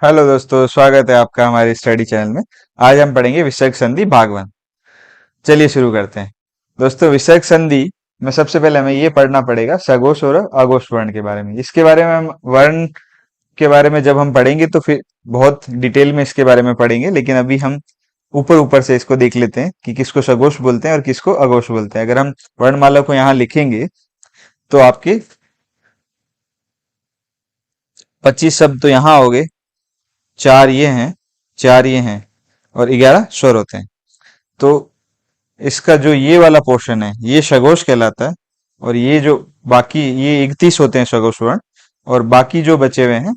Hello दोस्तों, स्वागत है आपका हमारे स्टडी चैनल में। आज हम पढ़ेंगे विसर्ग संधि भाग 1। चलिए शुरू करते हैं। दोस्तों, विसर्ग संधि में सबसे पहले हमें ये पढ़ना पड़ेगा सघोष और अघोष वर्ण के बारे में। इसके बारे में हम वर्ण के बारे में जब हम पढ़ेंगे तो फिर बहुत डिटेल में इसके बारे में पढ़ेंगे, लेकिन अभी हम ऊपर ऊपर से इसको देख लेते हैं कि किसको सघोष बोलते हैं और किसको अघोष बोलते हैं। अगर हम वर्णमाला को यहाँ लिखेंगे तो आपके 25 शब्द तो यहाँ हो गए, 4 ये हैं, 4 ये हैं और 11 स्वर होते हैं। तो इसका जो ये वाला पोर्शन है ये सघोष कहलाता है, और ये जो बाकी ये 31 होते हैं सघोष वर्ण, और बाकी जो बचे हुए हैं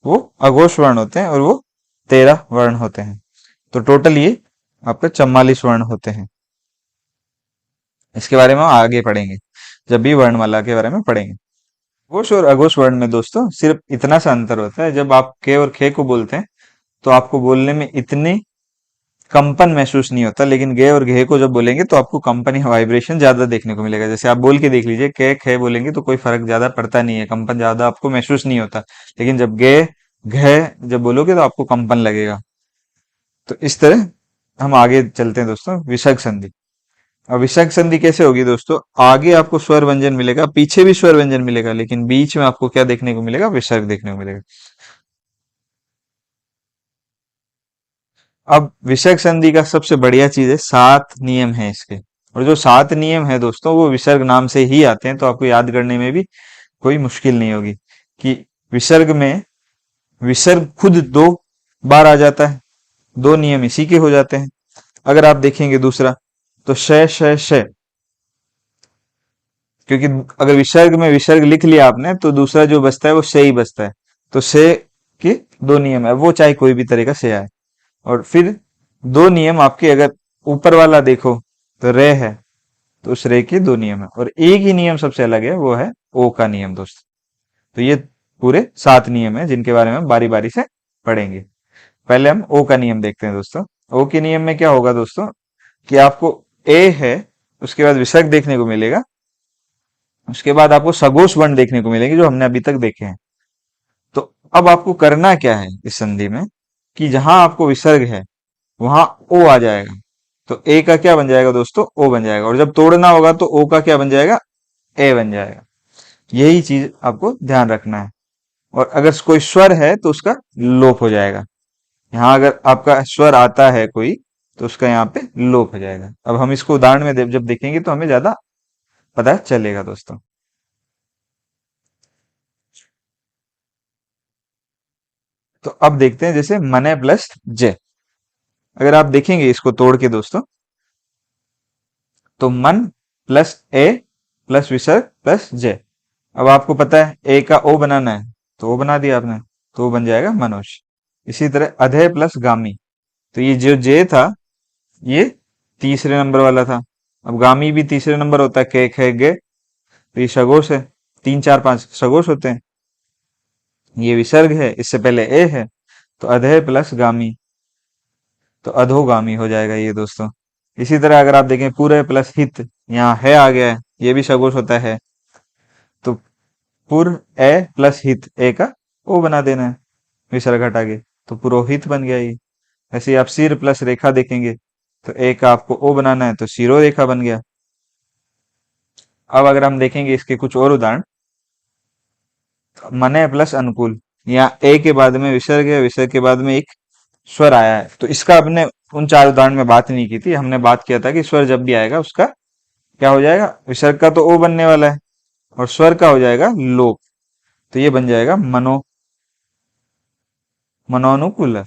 वो अघोष वर्ण होते हैं, और वो 13 वर्ण होते हैं। तो टोटल ये आपका 44 वर्ण होते हैं। इसके बारे में हम आगे पढ़ेंगे जब भी वर्णमाला के बारे में पढ़ेंगे। घोष और अघोष वर्ण में दोस्तों सिर्फ इतना सा अंतर होता है, जब आप के और खे को बोलते हैं तो आपको बोलने में इतनी कंपन महसूस नहीं होता, लेकिन गे और घे को जब बोलेंगे तो आपको कंपन या वाइब्रेशन ज्यादा देखने को मिलेगा। जैसे आप बोल के देख लीजिए, के खे बोलेंगे तो कोई फर्क ज्यादा पड़ता नहीं है, कंपन ज्यादा आपको महसूस नहीं होता। लेकिन जब गे घे जब बोलोगे तो आपको कंपन लगेगा। तो इस तरह हम आगे चलते हैं दोस्तों। विसर्ग संधि। अब विसर्ग संधि कैसे होगी दोस्तों? आगे आपको स्वर व्यंजन मिलेगा, पीछे भी स्वर व्यंजन मिलेगा, लेकिन बीच में आपको क्या देखने को मिलेगा? विसर्ग देखने को मिलेगा। अब विसर्ग संधि का सबसे बढ़िया चीज है 7 नियम है इसके। और जो 7 नियम है दोस्तों वो विसर्ग नाम से ही आते हैं, तो आपको याद करने में भी कोई मुश्किल नहीं होगी कि विसर्ग में विसर्ग खुद 2 बार आ जाता है, 2 नियम इसी के हो जाते हैं। अगर आप देखेंगे दूसरा तो श, क्योंकि अगर विसर्ग में विसर्ग लिख लिया आपने तो दूसरा जो बचता है वो से ही बचता है। तो से के 2 नियम है, वो चाहे कोई भी तरह का से आए। और फिर 2 नियम आपके अगर ऊपर वाला देखो तो रे है, तो उस रे के 2 नियम है, और एक ही नियम सबसे अलग है, वो है ओ का नियम दोस्त। तो ये पूरे 7 नियम है जिनके बारे में बारी बारी से पढ़ेंगे। पहले हम ओ का नियम देखते हैं दोस्तों। ओ के नियम में क्या होगा दोस्तों कि आपको ए है, उसके बाद विसर्ग देखने को मिलेगा, उसके बाद आपको सघोष वर्ण देखने को मिलेंगे जो हमने अभी तक देखे हैं। तो अब आपको करना क्या है इस संधि में कि जहां आपको विसर्ग है वहां ओ आ जाएगा, तो ए का क्या बन जाएगा दोस्तों? ओ बन जाएगा। और जब तोड़ना होगा तो ओ का क्या बन जाएगा? ए बन जाएगा। यही चीज आपको ध्यान रखना है। और अगर कोई स्वर है तो उसका लोप हो जाएगा। यहाँ अगर आपका स्वर आता है कोई तो उसका यहाँ पे लोप हो जाएगा। अब हम इसको उदाहरण में जब देखेंगे तो हमें ज्यादा पता चलेगा दोस्तों। तो अब देखते हैं जैसे मने प्लस जे। अगर आप देखेंगे इसको तोड़ के दोस्तों, तो मन प्लस ए प्लस विसर्ग प्लस जे। अब आपको पता है ए का ओ बनाना है, तो ओ बना दिया आपने, तो वो बन जाएगा मनुष्य। इसी तरह अधे प्लस गामी, तो ये जो जे था ये तीसरे नंबर वाला था। अब गामी भी तीसरे नंबर होता है, के खे गे, तो ये सगोश है। 3 4 5 सगोश होते हैं। ये विसर्ग है, इससे पहले ए है, तो अधे प्लस गामी, तो अधोगामी हो जाएगा ये दोस्तों। इसी तरह अगर आप देखें पूरे प्लस हित, यहाँ है आ गया है, ये भी सगोश होता है। तो पुर ए प्लस हित, ए का ओ बना देना है विसर्ग हटा के, तो पुरोहित बन गया ये। ऐसे ही आप सिर प्लस रेखा देखेंगे तो ए का आपको ओ बनाना है, तो सिरो रेखा बन गया। अब अगर हम देखेंगे इसके कुछ और उदाहरण, मने प्लस अनुकूल, यहाँ ए के बाद में विसर्ग है, विसर्ग के बाद में एक स्वर आया है। तो इसका हमने उन 4 उदाहरण में बात नहीं की थी। हमने बात किया था कि स्वर जब भी आएगा उसका क्या हो जाएगा? विसर्ग का तो ओ बनने वाला है और स्वर का हो जाएगा लोप, तो ये बन जाएगा मनोनुकूल।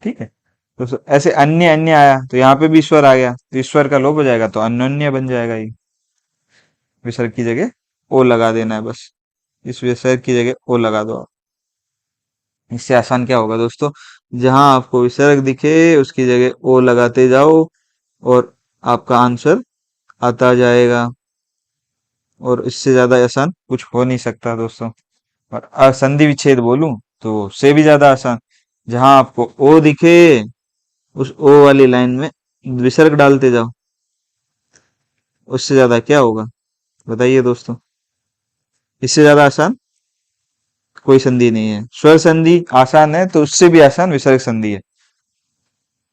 ठीक है। तो ऐसे अन्य अन्य आया तो यहाँ पे भी ईश्वर आ गया, तो ईश्वर का लोप हो जाएगा, तो अन्योन्य बन जाएगा। ये विसर्ग की जगह ओ लगा देना है बस। इस विसर्ग की जगह ओ लगा दो आप। इससे आसान क्या होगा दोस्तों? जहां आपको विसर्ग दिखे उसकी जगह ओ लगाते जाओ और आपका आंसर आता जाएगा। और इससे ज्यादा आसान कुछ हो नहीं सकता दोस्तों। और संधि विच्छेद बोलूं तो से भी ज्यादा आसान। जहां आपको ओ दिखे उस ओ वाली लाइन में विसर्ग डालते जाओ। उससे ज्यादा क्या होगा बताइए दोस्तों? इससे ज्यादा आसान कोई संधि नहीं है। स्वर संधि आसान है तो उससे भी आसान विसर्ग संधि है।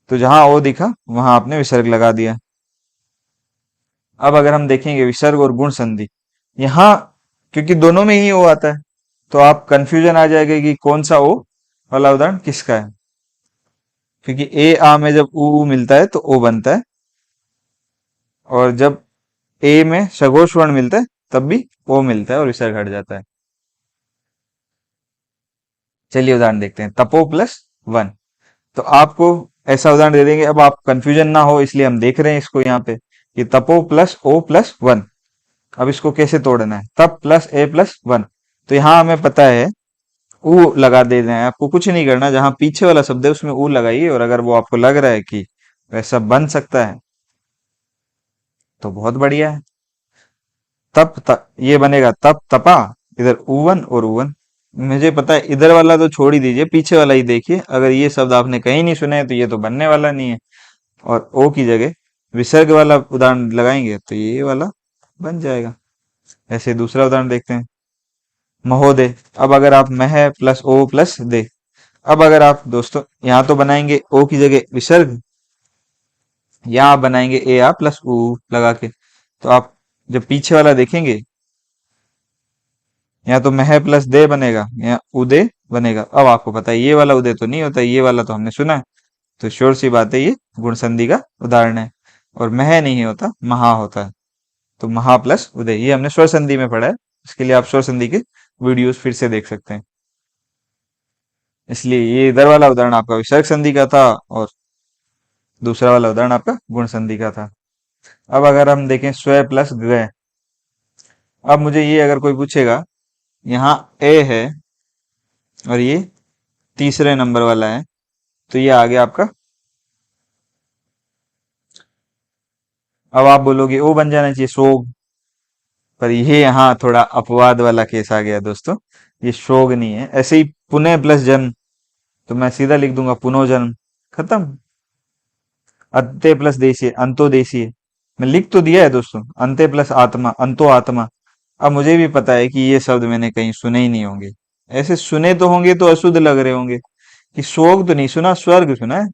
तो जहां ओ दिखा वहां आपने विसर्ग लगा दिया। अब अगर हम देखेंगे विसर्ग और गुण संधि, यहाँ क्योंकि दोनों में ही ओ आता है तो आप कंफ्यूजन आ जाएगा कि कौन सा ओ वाला उदाहरण किसका है। क्योंकि ए आ में जब ऊ मिलता है तो ओ बनता है, और जब ए में सघोष वर्ण मिलता है तब भी ओ मिलता है और विसर्ग हट जाता है। चलिए उदाहरण देखते हैं, तपो प्लस वन। तो आपको ऐसा उदाहरण दे देंगे, अब आप कंफ्यूजन ना हो इसलिए हम देख रहे हैं इसको यहाँ पे, कि तपो प्लस ओ प्लस वन। अब इसको कैसे तोड़ना है, तप प्लस ए प्लस वन। तो यहाँ हमें पता है ऊ लगा देना है, आपको कुछ नहीं करना, जहां पीछे वाला शब्द है उसमें ऊ लगाइए, और अगर वो आपको लग रहा है कि वैसा बन सकता है तो बहुत बढ़िया है। ये बनेगा तप तपा, इधर ऊवन और ऊवन। मुझे पता है इधर वाला तो छोड़ ही दीजिए, पीछे वाला ही देखिए, अगर ये शब्द आपने कहीं नहीं सुने हैं तो ये तो बनने वाला नहीं है। और ओ की जगह विसर्ग वाला उदाहरण लगाएंगे तो ये वाला बन जाएगा। ऐसे दूसरा उदाहरण देखते हैं, महोदय। अब अगर आप मह प्लस ओ प्लस दे, अब अगर आप दोस्तों यहाँ तो बनाएंगे ओ की जगह विसर्ग, यहाँ बनाएंगे ए आ प्लस ऊ लगा के, तो आप जब पीछे वाला देखेंगे यहाँ तो मह प्लस दे बनेगा, यहाँ उदय बनेगा। अब आपको पता है ये वाला उदय तो नहीं होता, ये वाला तो हमने सुना है, तो श्योर सी बात है ये गुण संधि का उदाहरण है। और मह नहीं होता, महा होता है, तो महा प्लस उदय ये हमने स्वर संधि में पढ़ा है। इसके लिए आप स्वर संधि के वीडियोस फिर से देख सकते हैं। इसलिए ये इधर वाला उदाहरण आपका विसर्ग संधि का था और दूसरा वाला उदाहरण आपका गुण संधि का था। अब अगर हम देखें स्व प्लस ग्रह, अब मुझे ये अगर कोई पूछेगा यहाँ ए है और ये तीसरे नंबर वाला है, तो ये आ गया आपका, अब आप बोलोगे ओ बन जाना चाहिए शोग, पर ये यहाँ थोड़ा अपवाद वाला केस आ गया दोस्तों, ये शोग नहीं है। ऐसे ही पुनः प्लस जन्म, तो मैं सीधा लिख दूंगा पुनोजन्म, खत्म। अंत्य प्लस देशीय, अंतो देशीय, मैं लिख तो दिया है दोस्तों, अंत्य प्लस आत्मा, अंतो आत्मा। अब मुझे भी पता है कि ये शब्द मैंने कहीं सुने ही नहीं होंगे, ऐसे सुने तो होंगे तो अशुद्ध लग रहे होंगे, कि शोक तो नहीं सुना, स्वर्ग सुना है।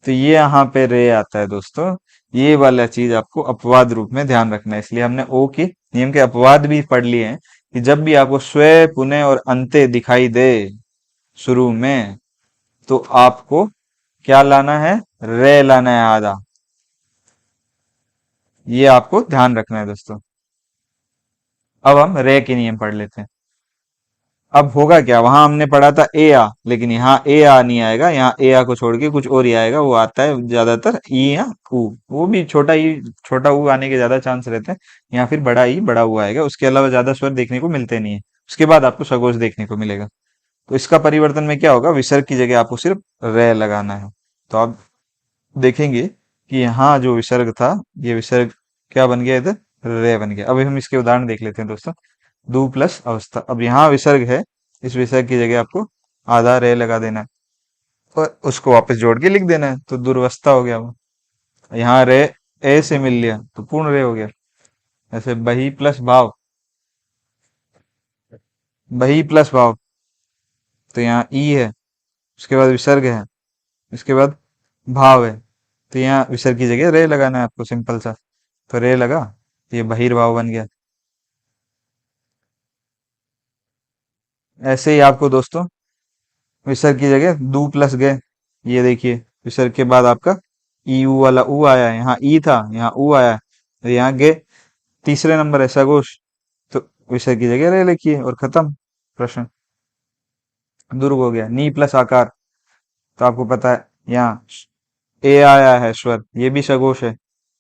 तो ये यहाँ पे रे आता है दोस्तों, ये वाला चीज आपको अपवाद रूप में ध्यान रखना है। इसलिए हमने ओ के नियम के अपवाद भी पढ़ लिए हैं, कि जब भी आपको स्व पुनः और अंत्य दिखाई दे शुरू में, तो आपको क्या लाना है, रे लाना है आधा। ये आपको ध्यान रखना है दोस्तों। अब हम रे के नियम पढ़ लेते हैं। अब होगा क्या, वहां हमने पढ़ा था ए आ, लेकिन यहाँ ए आ नहीं आएगा, यहाँ ए आ को छोड़ के कुछ और ही आएगा। वो आता है ज्यादातर ई या ऊ, वो भी छोटा ई छोटा ऊ आने के ज्यादा चांस रहते हैं, या फिर बड़ा ई बड़ा ऊ आएगा। उसके अलावा ज्यादा स्वर देखने को मिलते नहीं है। उसके बाद आपको सगोश देखने को मिलेगा। तो इसका परिवर्तन में क्या होगा, विसर्ग की जगह आपको सिर्फ रे लगाना है। तो आप देखेंगे कि यहाँ जो विसर्ग था, ये विसर्ग क्या बन गया, इधर रे बन गया। अब हम इसके उदाहरण देख लेते हैं दोस्तों। दू प्लस अवस्था, अब यहाँ विसर्ग है, इस विसर्ग की जगह आपको आधा रे लगा देना है और उसको वापस जोड़ के लिख देना है, तो दुर्वस्था हो गया वो। यहाँ रे ए से मिल लिया तो पूर्ण रे हो गया। ऐसे बही प्लस भाव, बही प्लस भाव, तो यहाँ ई है, उसके बाद विसर्ग है, उसके बाद भाव है, तो यहाँ विसर्ग की जगह रे लगाना है आपको, सिंपल सा। तो रे लगा तो ये बहिर्भाव बन गया। ऐसे ही आपको दोस्तों विसर्ग की जगह दू प्लस गए, ये देखिए विसर्ग के बाद आपका ई ऊ वाला ऊ आया है, यहाँ ई था यहाँ ऊ आया है, तो यहाँ गे तीसरे नंबर है सगोश, तो विसर्ग की जगह रे लिखिए और खत्म, प्रश्न दुर्ग हो गया। नी प्लस आकार, तो आपको पता है यहाँ ए आया है स्वर, ये भी सगोश है,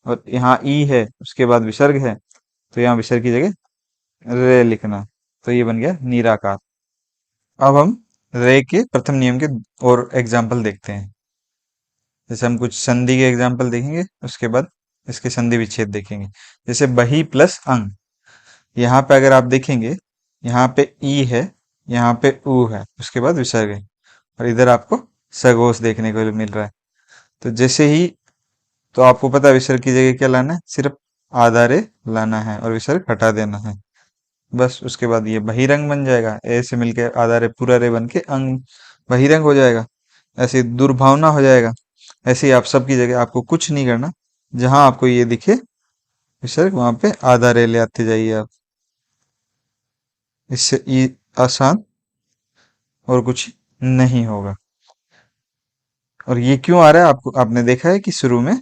और यहाँ ई है उसके बाद विसर्ग है, तो यहाँ विसर्ग की जगह रे लिखना, तो ये बन गया नीराकार। अब हम रे के प्रथम नियम के और एग्जाम्पल देखते हैं। जैसे हम कुछ संधि के एग्जाम्पल देखेंगे, उसके बाद इसके संधि विच्छेद देखेंगे। जैसे बही प्लस अंग, यहाँ पे अगर आप देखेंगे, यहाँ पे ई है, यहाँ पे ऊ है, उसके बाद विसर्ग है, और इधर आपको सगोश देखने को मिल रहा है। तो जैसे ही, तो आपको पता है विसर्ग की जगह क्या लाना है, सिर्फ आधा रे लाना है और विसर्ग हटा देना है। बस उसके बाद ये बहिरंग बन जाएगा, ए से मिलके आधा रे पूरा रे बन के अंग बहिरंग हो जाएगा। ऐसे ही दुर्भावना हो जाएगा। ऐसे ही आप सबकी जगह आपको कुछ नहीं करना, जहां आपको ये दिखे विसर्ग वहां पे आधा रे ले आते जाइए आप। इससे आसान और कुछ नहीं होगा। और ये क्यों आ रहा है आपको, आपने देखा है कि शुरू में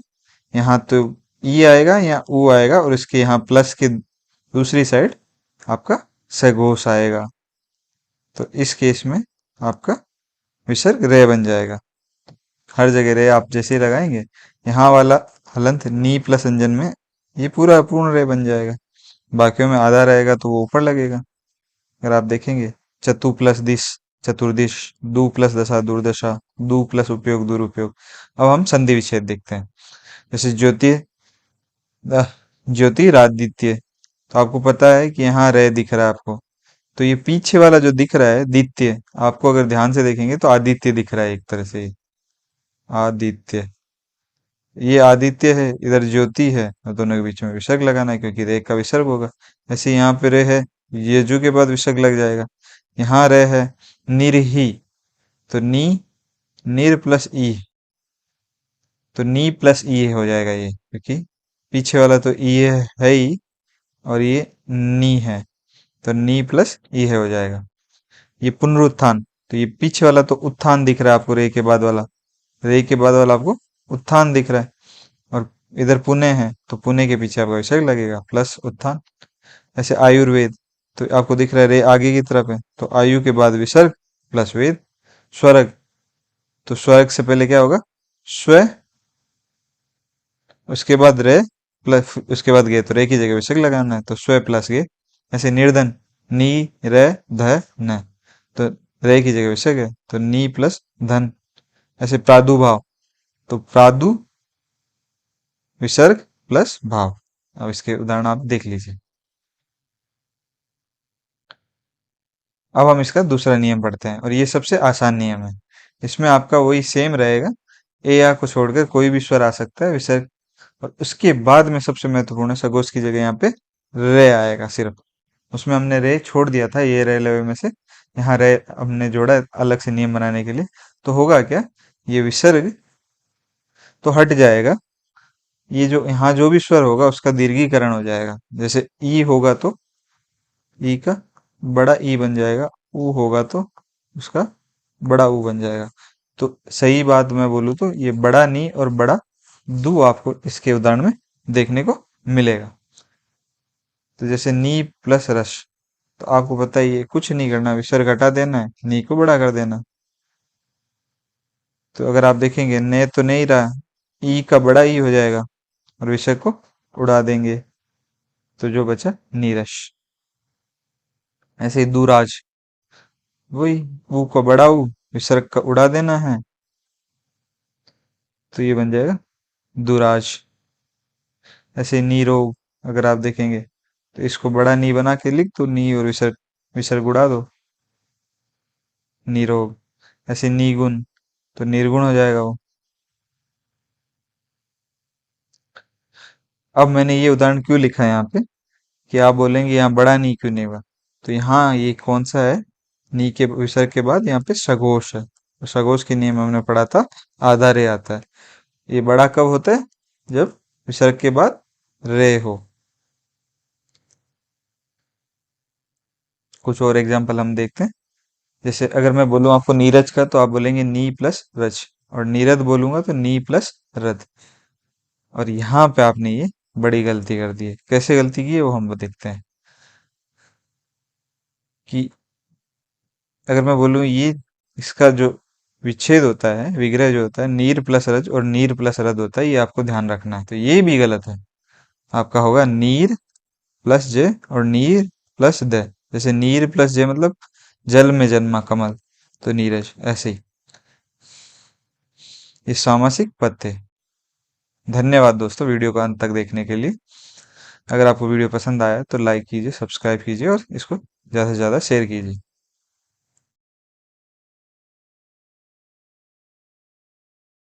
यहाँ तो ई आएगा या ऊ आएगा और इसके यहाँ प्लस के दूसरी साइड आपका सघोष आएगा। तो इस केस में आपका विसर्ग रे बन जाएगा। हर जगह रे आप जैसे ही लगाएंगे, यहाँ वाला हलंत नी प्लस अंजन में ये पूरा पूर्ण रे बन जाएगा। बाकियों में आधा रहेगा तो वो ऊपर लगेगा। अगर आप देखेंगे चतु प्लस दिश चतुर्दिश, दु प्लस दशा दुर्दशा, दु प्लस उपयोग दुरुपयोग। अब हम संधि विच्छेद देखते हैं। जैसे ज्योति ज्योतिरादित्य, तो आपको पता है कि यहाँ रे दिख रहा है आपको, तो ये पीछे वाला जो दिख रहा है दित्य, आपको अगर ध्यान से देखेंगे तो आदित्य दिख रहा है एक तरह से। आदित्य, ये आदित्य है, इधर ज्योति है, और दोनों के बीच में विसर्ग लगाना है क्योंकि रे का विसर्ग होगा। ऐसे यहाँ पे रे है, ये जू के बाद विसर्ग लग जाएगा। यहाँ रे है निरही, तो नी निर प्लस ई, तो नी प्लस ई हो जाएगा ये, क्योंकि पीछे वाला तो ई है ही और ये नी है, तो नी प्लस ई है हो जाएगा। ये पुनरुत्थान, तो ये पीछे वाला तो उत्थान दिख रहा है आपको, रे के बाद वाला, रे के बाद वाला आपको उत्थान दिख रहा है। और इधर पुणे है तो पुणे के पीछे आपका विसर्ग लगेगा प्लस उत्थान। ऐसे आयुर्वेद, तो आपको दिख रहा है रे आगे की तरफ है, तो आयु के बाद विसर्ग प्लस वेद। स्वर्ग, तो स्वर्ग से पहले क्या होगा, स्व, उसके बाद रे प्लस उसके बाद गे, तो रे की जगह विसर्ग लगाना है, तो स्व प्लस गे। ऐसे निर्धन, नी रे ध न, तो रे की जगह विसर्ग है, तो नी प्लस धन। ऐसे प्रादुर्भाव, तो प्रादु विसर्ग प्लस भाव। अब इसके उदाहरण आप देख लीजिए। अब हम इसका दूसरा नियम पढ़ते हैं और ये सबसे आसान नियम है। इसमें आपका वही सेम रहेगा, ए या को छोड़कर कोई भी स्वर आ सकता है विसर्ग, और उसके बाद में सबसे महत्वपूर्ण है सगोश की जगह यहाँ पे रे आएगा सिर्फ। उसमें हमने रे छोड़ दिया था ये रे लेवे में से, यहाँ रे हमने जोड़ा है अलग से नियम बनाने के लिए। तो होगा क्या, ये विसर्ग तो हट जाएगा, ये जो यहाँ जो भी स्वर होगा उसका दीर्घीकरण हो जाएगा। जैसे ई होगा तो ई का बड़ा ई बन जाएगा, ऊ होगा तो उसका बड़ा ऊ बन जाएगा। तो सही बात मैं बोलूँ तो ये बड़ा नी और बड़ा दू आपको इसके उदाहरण में देखने को मिलेगा। तो जैसे नी प्लस रस, तो आपको पता ही है कुछ नहीं करना, विसर्ग घटा देना है, नी को बड़ा कर देना। तो अगर आप देखेंगे ने तो नहीं रहा, ई का बड़ा ई हो जाएगा और विसर्ग को उड़ा देंगे, तो जो बचा नीरस। ऐसे ही दूराज, वही ऊ को बड़ा ऊ, विसर्ग का उड़ा देना है, तो ये बन जाएगा दुराज। ऐसे नीरोग, अगर आप देखेंगे तो इसको बड़ा नी बना के लिख दो, नी और विसर्ग विसर्ग उड़ा दो, निरोग। ऐसे निगुण, तो निर्गुण हो जाएगा वो। अब मैंने ये उदाहरण क्यों लिखा है यहाँ पे, कि आप बोलेंगे यहाँ बड़ा नी क्यों नहीं हुआ, तो यहाँ ये कौन सा है, नी के विसर्ग के बाद यहाँ पे सघोष है, तो सघोष के नियम हमने पढ़ा था, आधा रे आता है। ये बड़ा कब होता है, जब विसर्ग के बाद रे हो। कुछ और एग्जाम्पल हम देखते हैं। जैसे अगर मैं बोलूं आपको नीरज का, तो आप बोलेंगे नी प्लस रज, और नीरद बोलूंगा तो नी प्लस रद। और यहाँ पे आपने ये बड़ी गलती कर दी है। कैसे गलती की है वो हम देखते हैं। कि अगर मैं बोलूं ये, इसका जो विच्छेद होता है, विग्रह जो होता है, नीर प्लस रज और नीर प्लस रद होता है, ये आपको ध्यान रखना है, तो ये भी गलत है। आपका होगा नीर प्लस जे और नीर प्लस द। जैसे नीर प्लस जे मतलब जल में जन्मा कमल, तो नीरज। ऐसे ही ये सामासिक पद थे। धन्यवाद दोस्तों वीडियो को अंत तक देखने के लिए। अगर आपको वीडियो पसंद आया तो लाइक कीजिए, सब्सक्राइब कीजिए और इसको ज़्यादा से ज़्यादा शेयर कीजिए।